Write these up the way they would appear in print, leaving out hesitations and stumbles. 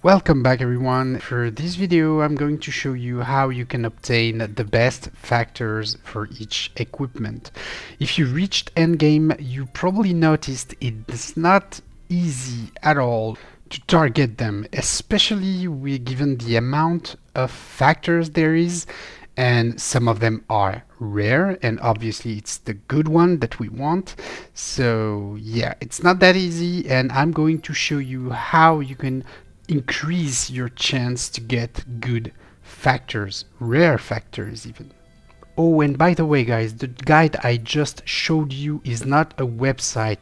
Welcome back everyone. For this video I'm going to show you how you can obtain the best factors for each equipment. If you reached endgame, you probably noticed it's not easy at all to target them, especially given the amount of factors there is, and some of them are rare, and obviously it's the good one that we want. So yeah, it's not that easy, and I'm going to show you how you can increase your chance to get good factors, rare factors even. Oh, and by the way, guys, the guide I just showed you is not a website.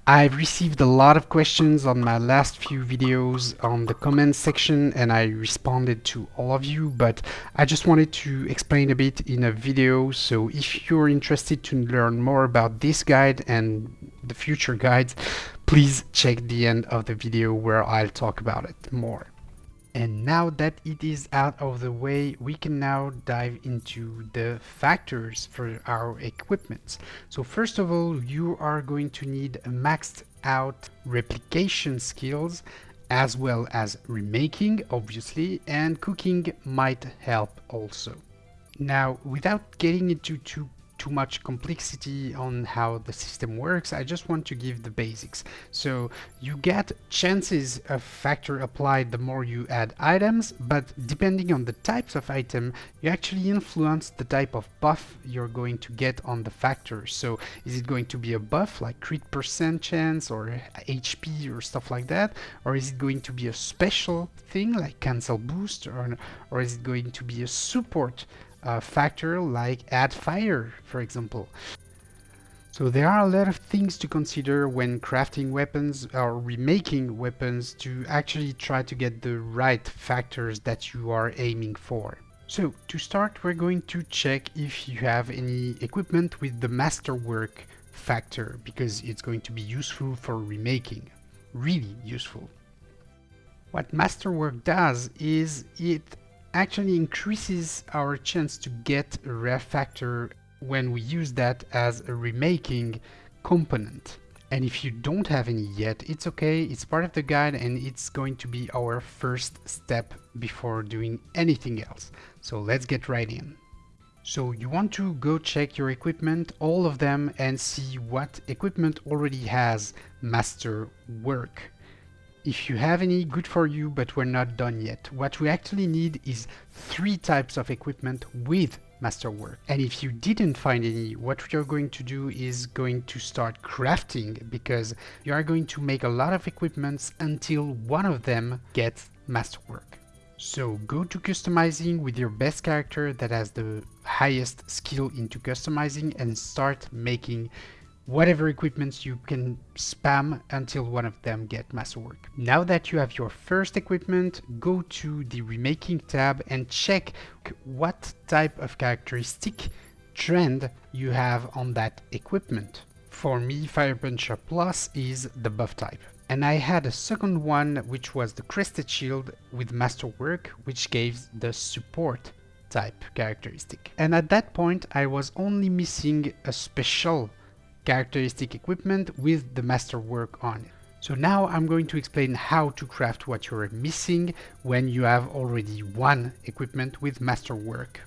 I've received a lot of questions on my last few videos on the comments section, and I responded to all of you, but I just wanted to explain a bit in a video. So if you're interested to learn more about this guide and the future guides, please check the end of the video where I'll talk about it more. And now that it is out of the way, we can now dive into the factors for our equipment. So first of all, you are going to need maxed out replication skills, as well as remaking, obviously, and cooking might help also. Now, without getting into too much complexity on how the system works, I just want to give the basics. So you get chances of factor applied the more you add items, but depending on the types of item, you actually influence the type of buff you're going to get on the factor. So is it going to be a buff like crit % chance or HP or stuff like that? Or is it going to be a special thing like cancel boost, or is it going to be a support factor like add fire, for example? So there are a lot of things to consider when crafting weapons or remaking weapons to actually try to get the right factors that you are aiming for. So to start, we're going to check if you have any equipment with the masterwork factor, because it's going to be useful for remaking, really useful. What masterwork does is it actually increases our chance to get a rare factor when we use that as a remaking component. And if you don't have any yet, it's okay, it's part of the guide, and it's going to be our first step before doing anything else. So let's get right in. So you want to go check your equipment, all of them, and see what equipment already has master work. If you have any, good for you, but we're not done yet. What we actually need is 3 types of equipment with masterwork. And if you didn't find any, what you're going to do is going to start crafting, because you are going to make a lot of equipments until one of them gets masterwork. So go to customizing with your best character that has the highest skill into customizing and start making whatever equipments you can spam until one of them get masterwork. Now that you have your first equipment, go to the remaking tab and check what type of characteristic trend you have on that equipment. For me, Fire Puncher Plus is the buff type. And I had a second one, which was the Crested Shield with masterwork, which gave the support type characteristic. And at that point, I was only missing a special characteristic equipment with the masterwork on it. So now I'm going to explain how to craft what you're missing when you have already one equipment with masterwork.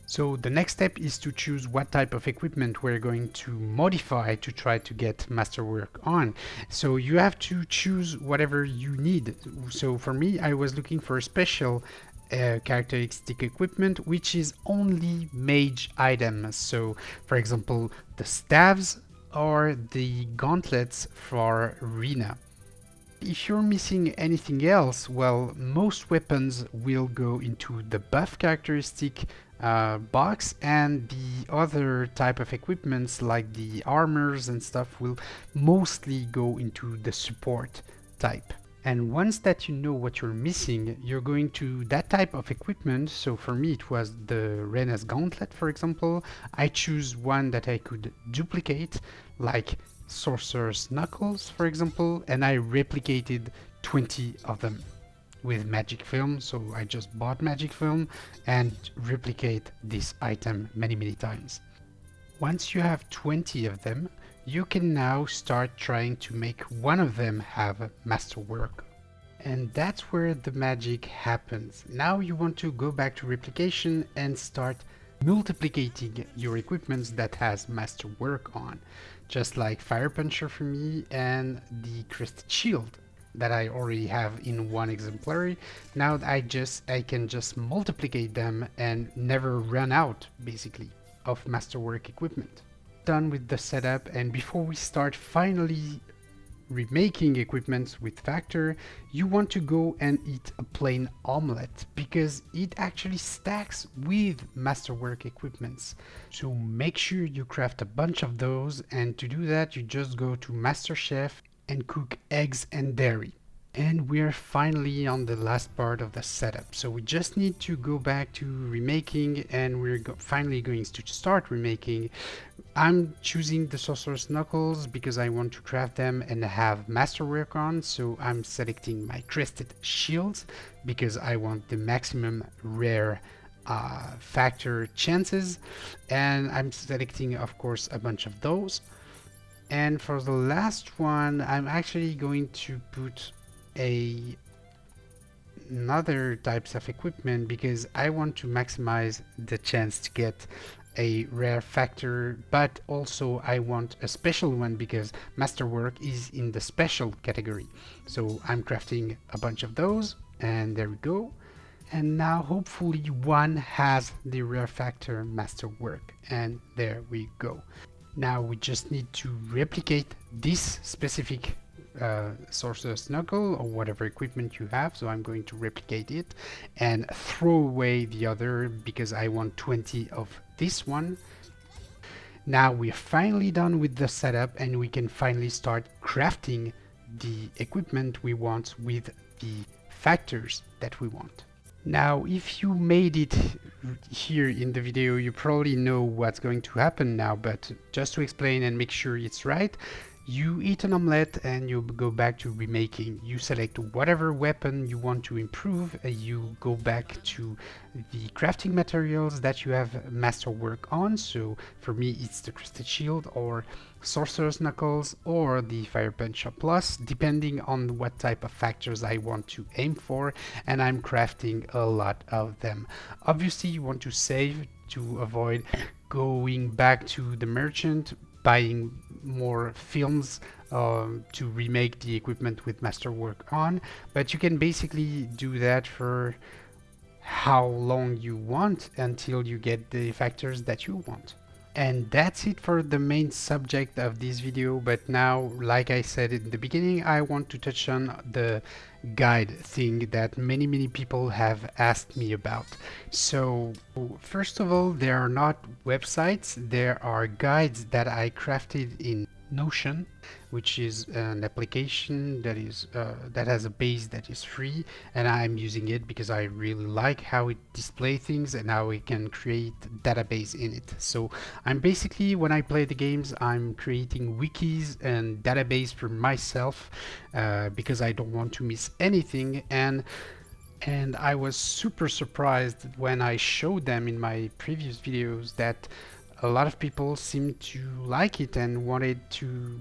So the next step is to choose what type of equipment we're going to modify to try to get masterwork on. So you have to choose whatever you need. So for me, I was looking for a special characteristic equipment which is only mage items. So for example, the staves or the gauntlets for arena. If you're missing anything else, well, most weapons will go into the buff characteristic box, and the other type of equipments like the armors and stuff will mostly go into the support type. And once that you know what you're missing, you're going to that type of equipment. So for me, it was the Rena's Gauntlet, for example. I choose one that I could duplicate, like Sorcerer's Knuckles, for example, and I replicated 20 of them with magic film. So I just bought magic film and replicate this item many times. Once you have 20 of them, you can now start trying to make one of them have masterwork. And that's where the magic happens. Now you want to go back to replication and start multiplicating your equipments that has masterwork on, just like Fire Puncher for me and the Crested Shield that I already have in one exemplary. Now I can just multiplicate them and never run out basically of masterwork equipment. Done with the setup, and before we start finally remaking equipment with Factor, you want to go and eat a plain omelette because it actually stacks with masterwork equipments. So make sure you craft a bunch of those, and to do that you just go to MasterChef and cook eggs and dairy. And we're finally on the last part of the setup. So we just need to go back to remaking, and we're finally going to start remaking. I'm choosing the Sorcerer's Knuckles because I want to craft them and have masterwork on. So I'm selecting my Crested Shields because I want the maximum rare factor chances. And I'm selecting, of course, a bunch of those. And for the last one, I'm actually going to put another types of equipment because I want to maximize the chance to get a rare factor, but also I want a special one because masterwork is in the special category. So I'm crafting a bunch of those, and there we go. And now hopefully one has the rare factor masterwork, and there we go. Now we just need to replicate this specific Sorcerer's Knuckle or whatever equipment you have. So I'm going to replicate it and throw away the other because I want 20 of this one. Now we're finally done with the setup, and we can finally start crafting the equipment we want with the factors that we want. Now, if you made it here in the video, you probably know what's going to happen now, but just to explain and make sure it's right, you eat an omelette and you go back to remaking. You select whatever weapon you want to improve, you go back to the crafting materials that you have masterwork on. So for me it's the Crested Shield or Sorcerer's Knuckles or the Fire Puncher Plus, depending on what type of factors I want to aim for, and I'm crafting a lot of them. Obviously you want to save to avoid going back to the merchant, buying more films to remake the equipment with masterwork on, but you can basically do that for how long you want until you get the factors that you want. And that's it for the main subject of this video, but now, like I said in the beginning, I want to touch on the guide thing that many people have asked me about. So first of all, there are not websites, there are guides that I crafted in Notion, which is an application that is that has a base that is free, and I'm using it because I really like how it displays things and how we can create database in it. So I'm basically, when I play the games, I'm creating wikis and database for myself because I don't want to miss anything. And I was super surprised when I showed them in my previous videos that a lot of people seem to like it and wanted to,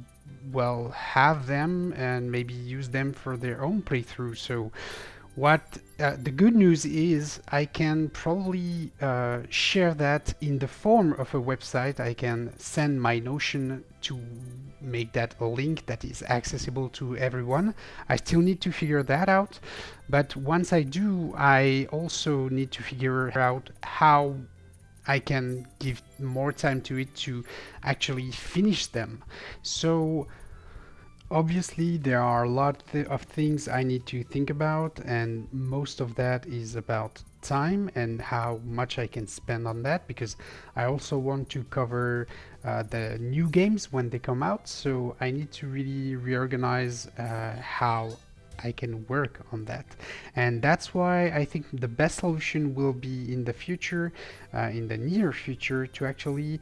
well, have them and maybe use them for their own playthrough. So what the good news is, I can probably share that in the form of a website. I can send my Notion to make that a link that is accessible to everyone. I still need to figure that out, but once I do, I also need to figure out how I can give more time to it to actually finish them. So obviously there are a lot of things I need to think about, and most of that is about time and how much I can spend on that, because I also want to cover the new games when they come out. So I need to really reorganize how I can work on that. And that's why I think the best solution will be in the future, in the near future, to actually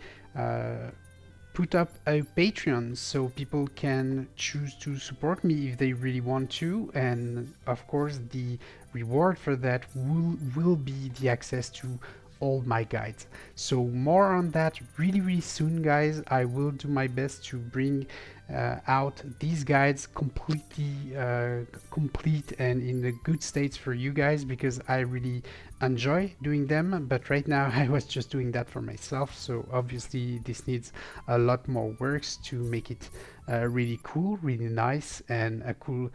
put up a Patreon so people can choose to support me if they really want to. And of course the reward for that will be the access to all my guides. So more on that really soon, guys. I will do my best to bring out these guides completely complete and in the good states for you guys, because I really enjoy doing them. But right now I was just doing that for myself, so obviously this needs a lot more works to make it really cool, really nice, and a cool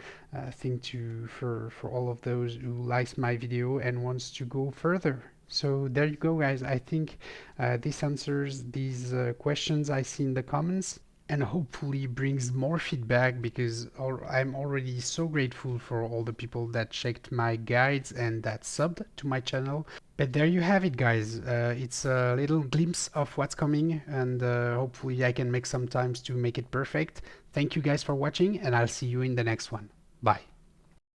thing to for all of those who likes my video and wants to go further. So there you go, guys. I think this answers these questions I see in the comments, and hopefully brings more feedback, because I'm already so grateful for all the people that checked my guides and that subbed to my channel. But there you have it, guys. It's a little glimpse of what's coming, and hopefully I can make some times to make it perfect. Thank you guys for watching, and I'll see you in the next one. Bye.